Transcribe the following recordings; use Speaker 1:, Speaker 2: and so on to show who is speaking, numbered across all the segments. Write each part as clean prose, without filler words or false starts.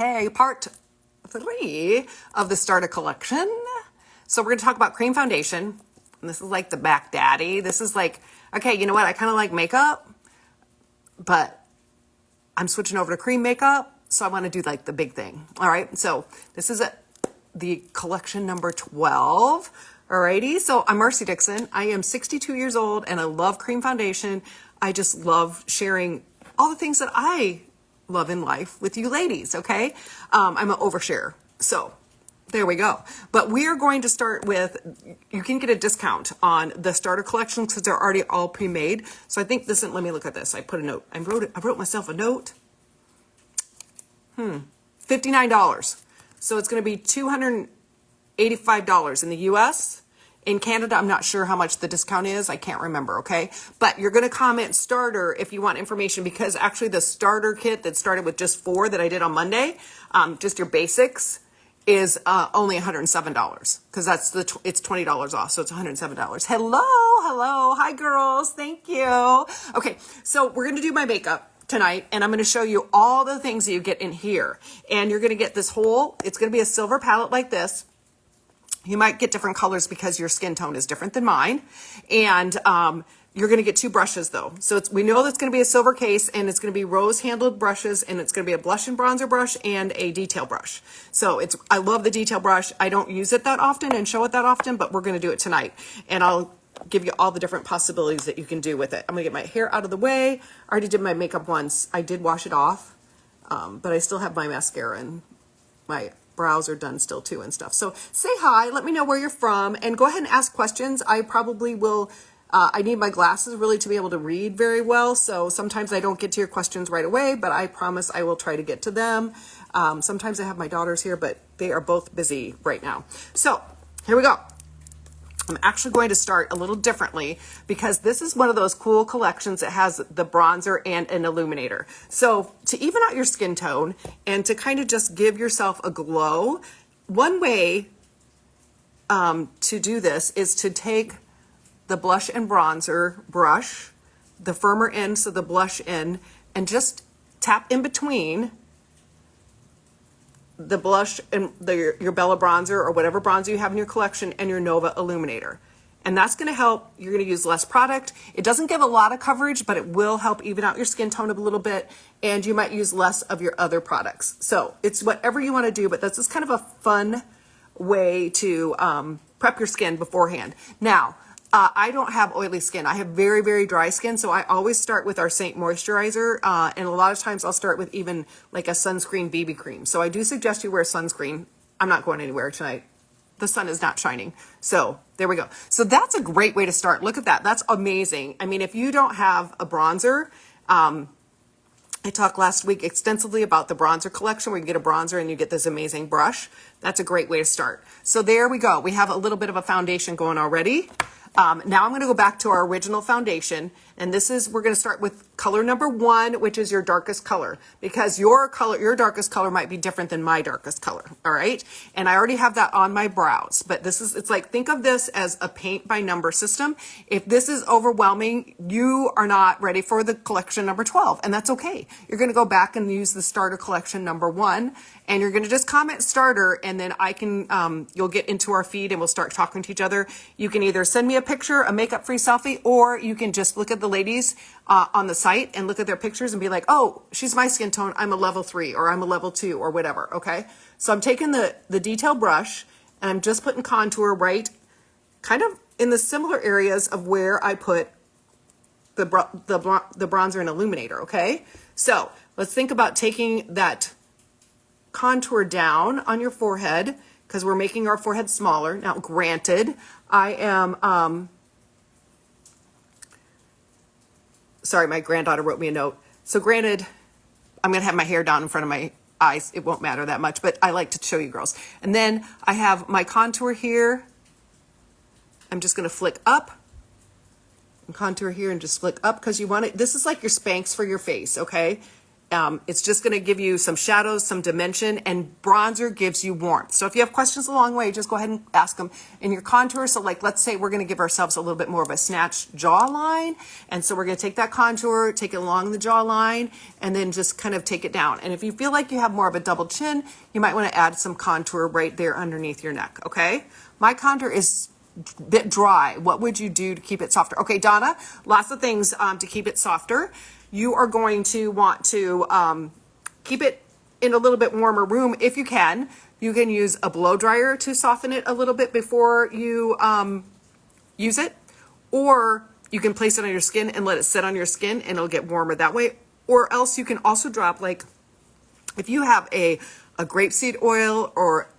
Speaker 1: Okay, part 3 of the Starter Collection. So we're going to talk about cream foundation. And this is like the back daddy. This is like, okay, you know what? I kind of like makeup, but I'm switching over to cream makeup. So I want to do like the big thing. All right. So this is the collection number 12. Alrighty. So I'm Marcy Dixon. I am 62 years old and I love cream foundation. I just love sharing all the things that I love in life with you ladies. Okay. I'm an overshare. So there we go. But we are going to start with, you can get a discount on the starter collection because they're already all pre-made. So I think this, let me look at this. I put a note. I wrote myself a note. $59. So it's going to be $285 in the US. In Canada, I'm not sure how much the discount is. I can't remember, okay? But you're going to comment starter if you want information, because actually the starter kit that started with just 4 that I did on Monday, just your basics, is only $107 because that's it's $20 off. So it's $107. Hello. Hi, girls. Thank you. Okay, so we're going to do my makeup tonight, and I'm going to show you all the things that you get in here. And you're going to get this whole, it's going to be a silver palette like this. You might get different colors because your skin tone is different than mine. And you're going to get 2 brushes though. So we know that's going to be a silver case, and it's going to be rose handled brushes, and it's going to be a blush and bronzer brush and a detail brush. So I love the detail brush. I don't use it that often and show it that often, but we're going to do it tonight. And I'll give you all the different possibilities that you can do with it. I'm going to get my hair out of the way. I already did my makeup once. I did wash it off, but I still have my mascara and my brows are done still too and stuff. So say hi, let me know where you're from, and go ahead and ask questions. I probably will, I need my glasses really to be able to read very well. So sometimes I don't get to your questions right away, but I promise I will try to get to them. Sometimes I have my daughters here, but they are both busy right now. So here we go. I'm actually going to start a little differently because this is one of those cool collections that has the bronzer and an illuminator. So to even out your skin tone and to kind of just give yourself a glow, one way to do this is to take the blush and bronzer brush, the firmer end, so the blush end, and just tap in between the blush and your Bella bronzer or whatever bronzer you have in your collection and your Nova illuminator. And that's going to help. You're going to use less product. It doesn't give a lot of coverage, but it will help even out your skin tone a little bit. And you might use less of your other products. So it's whatever you want to do, but that's just kind of a fun way to prep your skin beforehand. Now, I don't have oily skin. I have very, very dry skin. So I always start with our Saint Moisturizer. And a lot of times I'll start with even like a sunscreen BB cream. So I do suggest you wear sunscreen. I'm not going anywhere tonight. The sun is not shining. So there we go. So that's a great way to start. Look at that. That's amazing. I mean, if you don't have a bronzer, I talked last week extensively about the bronzer collection where you get a bronzer and you get this amazing brush. That's a great way to start. So there we go. We have a little bit of a foundation going already. Now I'm going to go back to our original foundation, and we're going to start with color number 1, which is your darkest color, because your darkest color might be different than my darkest color. All right. And I already have that on my brows, but it's like, think of this as a paint by number system. If this is overwhelming, you are not ready for the collection number 12, and that's okay. You're going to go back and use the starter collection number 1, and you're going to just comment starter, and then you'll get into our feed and we'll start talking to each other. You can either send me a picture, a makeup free selfie, or you can just look at the ladies on the site and look at their pictures and be like, oh, she's my skin tone. I'm a level 3 or I'm a level 2 or whatever. Okay. So I'm taking the detail brush and I'm just putting contour right kind of in the similar areas of where I put the bronzer and illuminator. Okay. So let's think about taking that contour down on your forehead, because we're making our forehead smaller. Now, granted, I am, sorry, my granddaughter wrote me a note. So granted, I'm going to have my hair down in front of my eyes. It won't matter that much, but I like to show you girls. And then I have my contour here. I'm just going to flick up and contour here and just flick up because you want it. This is like your Spanx for your face, okay? It's just going to give you some shadows, some dimension, and bronzer gives you warmth. So if you have questions along the way, just go ahead and ask them. In your contour, so like let's say we're going to give ourselves a little bit more of a snatched jawline, and so we're going to take that contour, take it along the jawline, and then just kind of take it down. And if you feel like you have more of a double chin, you might want to add some contour right there underneath your neck, okay? My contour is a bit dry. What would you do to keep it softer? Okay, Donna, lots of things to keep it softer. You are going to want to keep it in a little bit warmer room if you can. You can use a blow dryer to soften it a little bit before you use it, or you can place it on your skin and let it sit on your skin and it'll get warmer that way. Or else you can also drop, like if you have a grapeseed oil or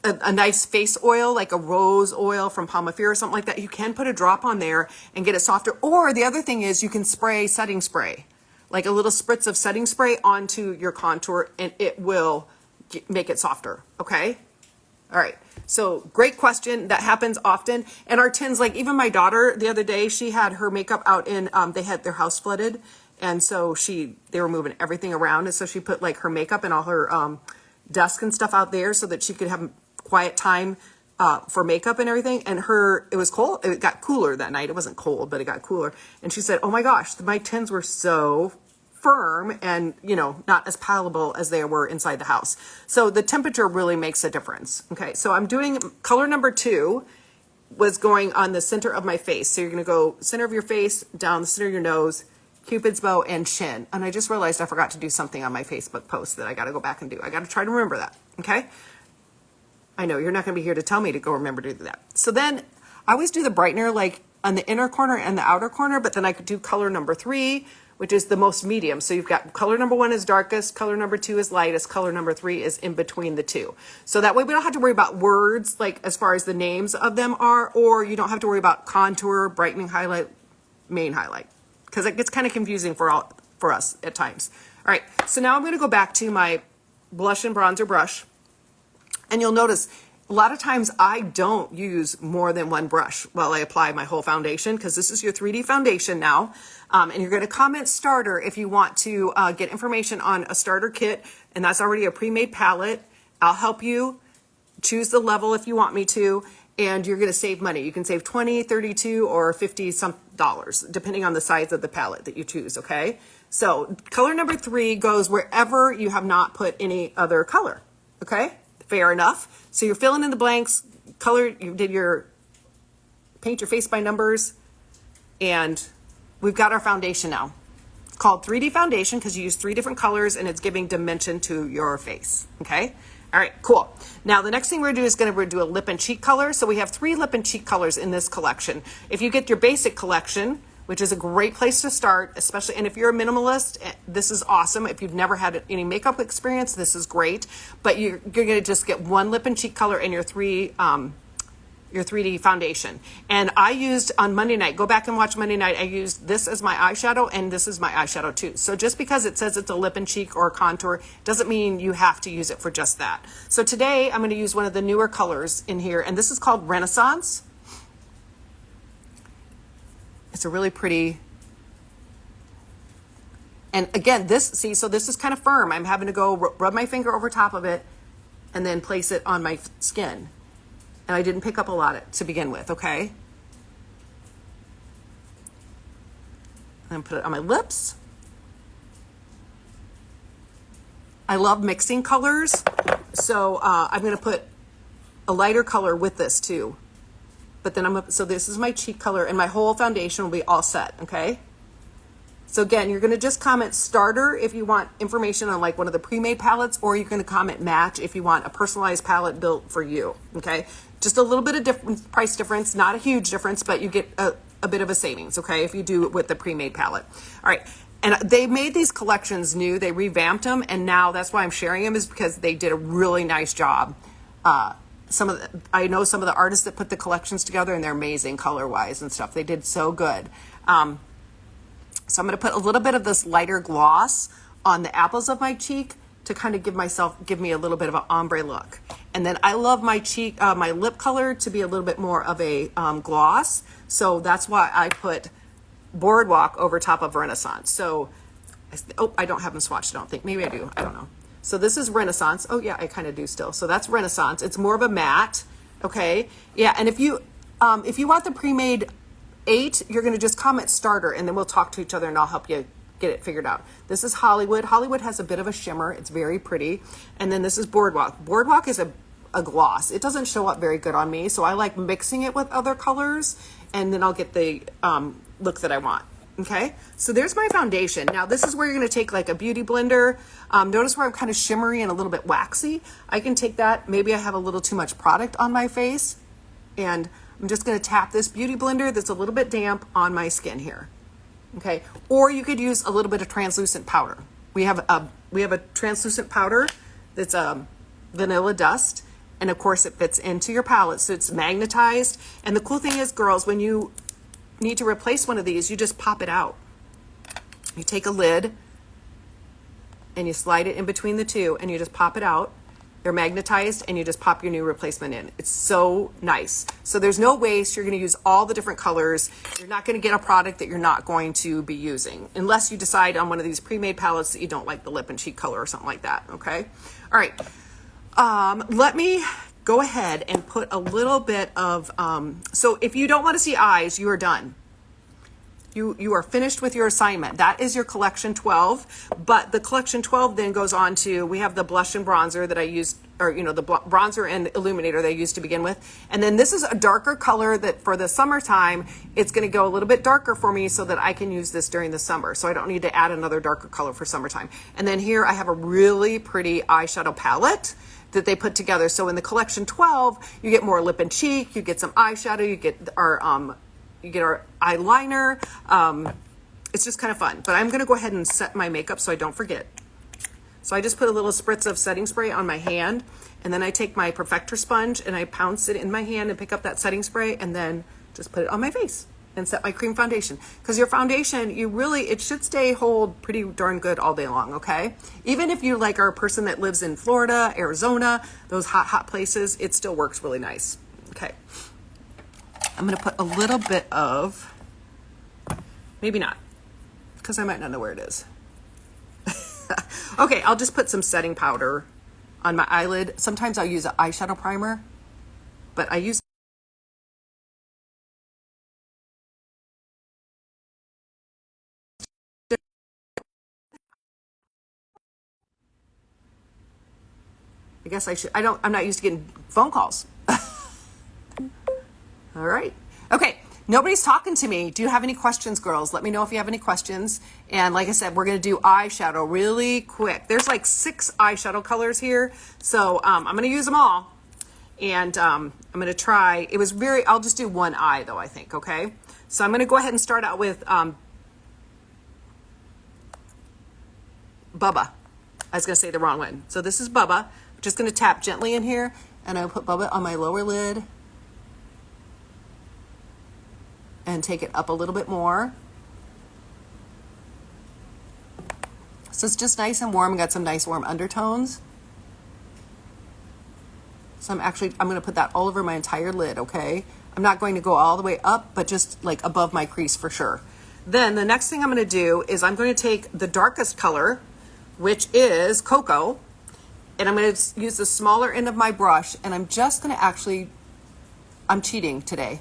Speaker 1: a nice face oil, like a rose oil from Palmafir or something like that, you can put a drop on there and get it softer. Or the other thing is you can spray setting spray, like a little spritz of setting spray onto your contour, and it will make it softer. Okay. All right. So great question. That happens often. And our tins, like even my daughter the other day, she had her makeup out in, they had their house flooded. And so they were moving everything around. And so she put like her makeup and all her, desk and stuff out there so that she could have quiet time for makeup and everything. And it was cold. It got cooler that night. It wasn't cold, but it got cooler. And she said, oh my gosh, my tins were so firm and, not as palatable as they were inside the house. So the temperature really makes a difference. Okay. So I'm doing color number 2 was going on the center of my face. So you're going to go center of your face, down the center of your nose, Cupid's bow, and chin. And I just realized I forgot to do something on my Facebook post that I got to go back and do. I got to try to remember that. Okay. I know you're not going to be here to tell me to go remember to do that. So then I always do the brightener like on the inner corner and the outer corner, but then I could do color number 3, which is the most medium. So you've got color number 1 is darkest, color number 2 is lightest, color number 3 is in between the two. So that way we don't have to worry about words, like as far as the names of them are, or you don't have to worry about contour, brightening, highlight, main highlight, because it gets kind of confusing for us at times. All right, so now I'm going to go back to my blush and bronzer brush, and you'll notice a lot of times I don't use more than one brush while I apply my whole foundation, because this is your 3D foundation now. And you're going to comment starter if you want to get information on a starter kit, and that's already a pre-made palette. I'll help you choose the level if you want me to, and you're going to save money. You can save $20, $32, or $50 some dollars, depending on the size of the palette that you choose, okay? So color number 3 goes wherever you have not put any other color, okay? Fair enough. So you're filling in the blanks, color, you did your paint your face by numbers, and we've got our foundation now. It's called 3D foundation because you use 3 different colors and it's giving dimension to your face, okay? All right, cool. Now the next thing we're gonna do is we're gonna do a lip and cheek color. So we have 3 lip and cheek colors in this collection. If you get your basic collection, which is a great place to start, especially, and if you're a minimalist, this is awesome. If you've never had any makeup experience, this is great. But you're gonna just get 1 lip and cheek color in your 3D foundation. And I used on Monday night, go back and watch Monday night, I used this as my eyeshadow, and this is my eyeshadow too. So just because it says it's a lip and cheek or a contour doesn't mean you have to use it for just that. So today I'm going to use one of the newer colors in here, and this is called Renaissance. It's a really pretty, and again, so this is kind of firm. I'm having to go rub my finger over top of it and then place it on my skin. And I didn't pick up a lot to begin with, okay? And put it on my lips. I love mixing colors, so I'm going to put a lighter color with this too. But then so this is my cheek color, and my whole foundation will be all set, okay? So again, you're going to just comment starter if you want information on like one of the pre-made palettes, or you're going to comment match if you want a personalized palette built for you, okay? Just a little bit of price difference, not a huge difference, but you get a bit of a savings, okay, if you do it with the pre-made palette. All right, and they made these collections new. They revamped them, and now that's why I'm sharing them, is because they did a really nice job. I know some of the artists that put the collections together, and they're amazing color-wise and stuff. They did so good. So I'm going to put a little bit of this lighter gloss on the apples of my cheek to kind of give me a little bit of an ombre look. And then I love my my lip color to be a little bit more of a gloss. So that's why I put Boardwalk over top of Renaissance. So, oh, I don't have them swatched, I don't think. Maybe I do. I don't know. So this is Renaissance. Oh yeah, I kind of do still. So that's Renaissance. It's more of a matte. Okay. Yeah. And if you want the pre-made 8, you're going to just comment starter and then we'll talk to each other and I'll help you get it figured out. This is Hollywood. Hollywood has a bit of a shimmer. It's very pretty. And then this is Boardwalk. Boardwalk is a gloss. It doesn't show up very good on me. So I like mixing it with other colors and then I'll get the look that I want. Okay, so there's my foundation. Now this is where you're going to take like a beauty blender. Notice where I'm kind of shimmery and a little bit waxy. I can take that. Maybe I have a little too much product on my face and I'm just going to tap this beauty blender that's a little bit damp on my skin here. Okay, or you could use a little bit of translucent powder. We have a translucent powder that's vanilla dust, and of course it fits into your palette, so it's magnetized. And the cool thing is, girls, when you need to replace one of these, you just pop it out. You take a lid and you slide it in between the two and you just pop it out. They're magnetized and you just pop your new replacement in. It's so nice. So there's no waste. You're going to use all the different colors. You're not going to get a product that you're not going to be using unless you decide on one of these pre-made palettes that you don't like the lip and cheek color or something like that. Okay. All right. Let me go ahead and put a little bit of, so if you don't want to see eyes, you are done. You are finished with your assignment. That is your collection 12, but the collection 12 then goes on to, we have the blush and bronzer that I used, or, you know, the bronzer and illuminator that I used to begin with. And then this is a darker color that for the summertime, it's going to go a little bit darker for me so that I can use this during the summer. So I don't need to add another darker color for summertime. And then here I have a really pretty eyeshadow palette that they put together. So in the collection 12, you get more lip and cheek, you get some eyeshadow, you get our eyeliner. It's just kind of fun. But I'm going to go ahead and set my makeup so I don't forget. So I just put a little spritz of setting spray on my hand, and then I take my Perfector sponge and I pounce it in my hand and pick up that setting spray and then just put it on my face and set my cream foundation. Because your foundation, it should hold pretty darn good all day long, okay? Even if you are a person that lives in Florida, Arizona, those hot places, it still works really nice. Okay. I'm going to put a little bit of, maybe not, because I might not know where it is. Okay, I'll just put some setting powder on my eyelid. Sometimes I'll use an eyeshadow primer, but I use I guess I should, I'm not used to getting phone calls. All right. Okay. Nobody's talking to me. Do you have any questions, girls? Let me know if you have any questions. And like I said, we're going to do eyeshadow really quick. There's like 6 eyeshadow colors here. So I'm going to use them all. And I'm going to try, I'll just do one eye though, I think. Okay. So I'm going to go ahead and start out with Bubba. I was going to say the wrong one. So this is Bubba. I'm just going to tap gently in here and I'll put Bubba on my lower lid. And take it up a little bit more. So it's just nice and warm. Got some nice warm undertones. So I'm going to put that all over my entire lid, okay? I'm not going to go all the way up, but just like above my crease for sure. Then the next thing I'm going to do is I'm going to take the darkest color, which is Cocoa, and I'm going to use the smaller end of my brush, and I'm just going to I'm cheating today.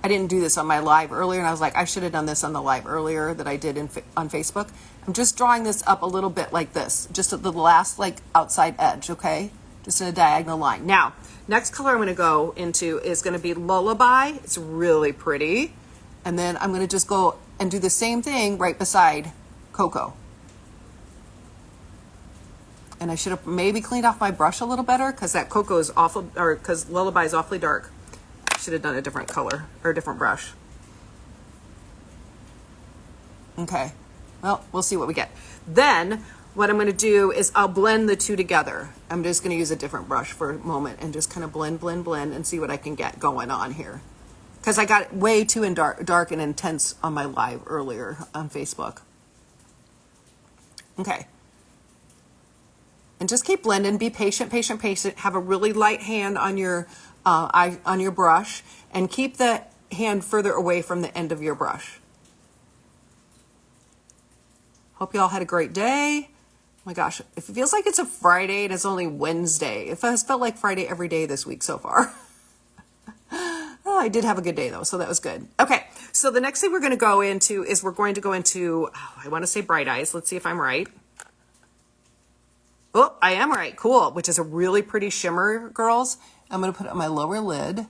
Speaker 1: I didn't do this on my live earlier, and I was like, I should have done this on the live earlier that I did on Facebook. I'm just drawing this up a little bit like this, just at the last outside edge, okay? Just in a diagonal line. Now, next color I'm going to go into is going to be Lullaby. It's really pretty. And then I'm going to just go and do the same thing right beside Cocoa. And I should have maybe cleaned off my brush a little better because that Cocoa is awful, or because Lullaby is awfully dark. Should have done a different color or a different brush. Okay, well, we'll see what we get. Then what I'm going to do is I'll blend the two together. I'm just going to use a different brush for a moment and just kind of blend and see what I can get going on here. Because I got way too dark and intense on my live earlier on Facebook. Okay. And just keep blending. Be patient. Have a really light hand on your on your brush, and keep the hand further away from the end of your brush. Hope you all had a great day. Oh my gosh, it feels like it's a Friday and it's only Wednesday. It has felt like Friday every day this week so far. Oh, I did have a good day though, so that was good. Okay, so the next thing we're going to go into is we're going to go into, I want to say Bright Eyes. Let's see if I'm right. Oh, I am right. Cool, which is a really pretty shimmer, girls. I'm going to put it on my lower lid.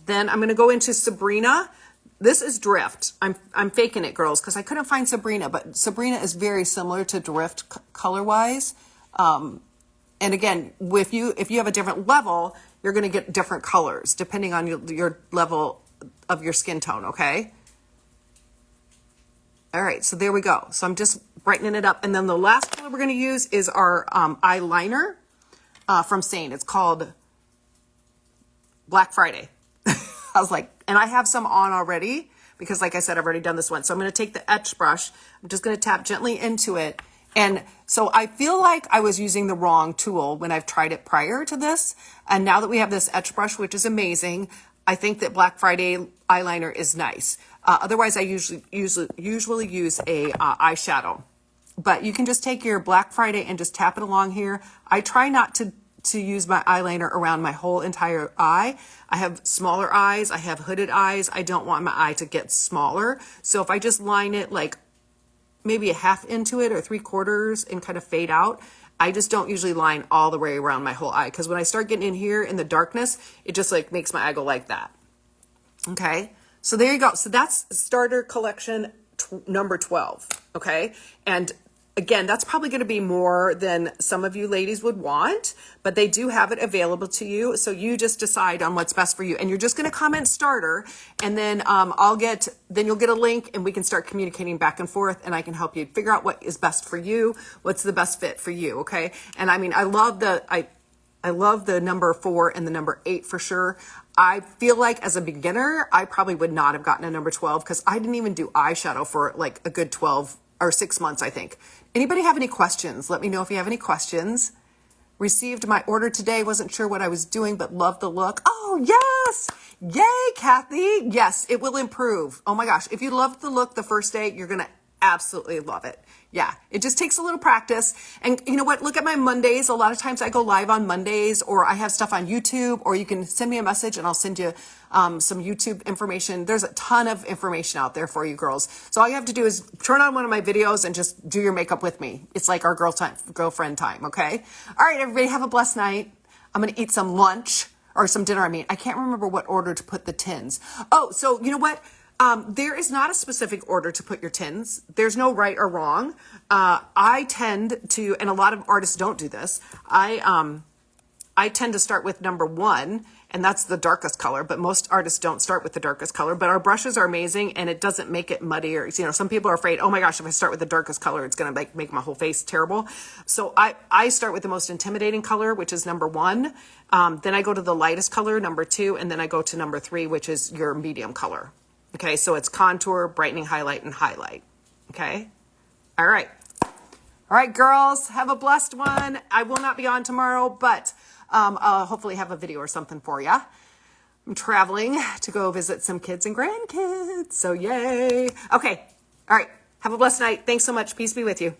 Speaker 1: Then I'm going to go into Sabrina. This is Drift. I'm faking it, girls, because I couldn't find Sabrina, but Sabrina is very similar to Drift color-wise. And again, if you have a different level, you're going to get different colors depending on your level of your skin tone, okay? All right, so there we go. So I'm just brightening it up. And then the last color we're going to use is our eyeliner from Saint. It's called Black Friday. I was like, and I have some on already because like I said, I've already done this one. So I'm going to take the etch brush. I'm just going to tap gently into it. And so I feel like I was using the wrong tool when I've tried it prior to this. And now that we have this etch brush, which is amazing, I think that Black Friday eyeliner is nice. Otherwise, I usually use a eyeshadow. But you can just take your Black Friday and just tap it along here. I try not to use my eyeliner around my whole entire eye. I have smaller eyes. I have hooded eyes. I don't want my eye to get smaller. So if I just line it like maybe a half into it or 3/4 and kind of fade out, I just don't usually line all the way around my whole eye. Because when I start getting in here in the darkness, it just like makes my eye go like that. Okay. So there you go. So that's starter collection number 12. Okay. And again, that's probably going to be more than some of you ladies would want, but they do have it available to you. So you just decide on what's best for you. And you're just going to comment starter, and then then you'll get a link and we can start communicating back and forth, and I can help you figure out what is best for you, what's the best fit for you. Okay. And I mean, I love the number 4 and the number 8 for sure. I feel like as a beginner, I probably would not have gotten a number 12 because I didn't even do eyeshadow for like a good 12 or 6 months, I think. Anybody have any questions? Let me know if you have any questions. Received my order today. Wasn't sure what I was doing, but loved the look. Oh, yes. Yay, Kathy. Yes, it will improve. Oh my gosh. If you loved the look the first day, you're going to absolutely love it. Yeah, it just takes a little practice. And you know what? Look at my Mondays. A lot of times I go live on Mondays, or I have stuff on YouTube, or you can send me a message and I'll send you some YouTube information. There's a ton of information out there for you girls. So all you have to do is turn on one of my videos and just do your makeup with me. It's like our girlfriend time, okay? All right, everybody, have a blessed night. I'm going to eat some lunch or some dinner. I mean, I can't remember what order to put the tins. Oh, so you know what? There is not a specific order to put your tins. There's no right or wrong. I tend to, and a lot of artists don't do this. I tend to start with number 1, and that's the darkest color, but most artists don't start with the darkest color. But our brushes are amazing, and it doesn't make it muddy, or, you know, some people are afraid, oh my gosh, if I start with the darkest color, it's going to make my whole face terrible. So I start with the most intimidating color, which is number 1. Then I go to the lightest color, number 2, and then I go to number 3, which is your medium color. Okay, so it's contour, brightening, highlight, and highlight. Okay? All right. All right, girls, have a blessed one. I will not be on tomorrow, but I'll hopefully have a video or something for you. I'm traveling to go visit some kids and grandkids, so yay. Okay, all right. Have a blessed night. Thanks so much. Peace be with you.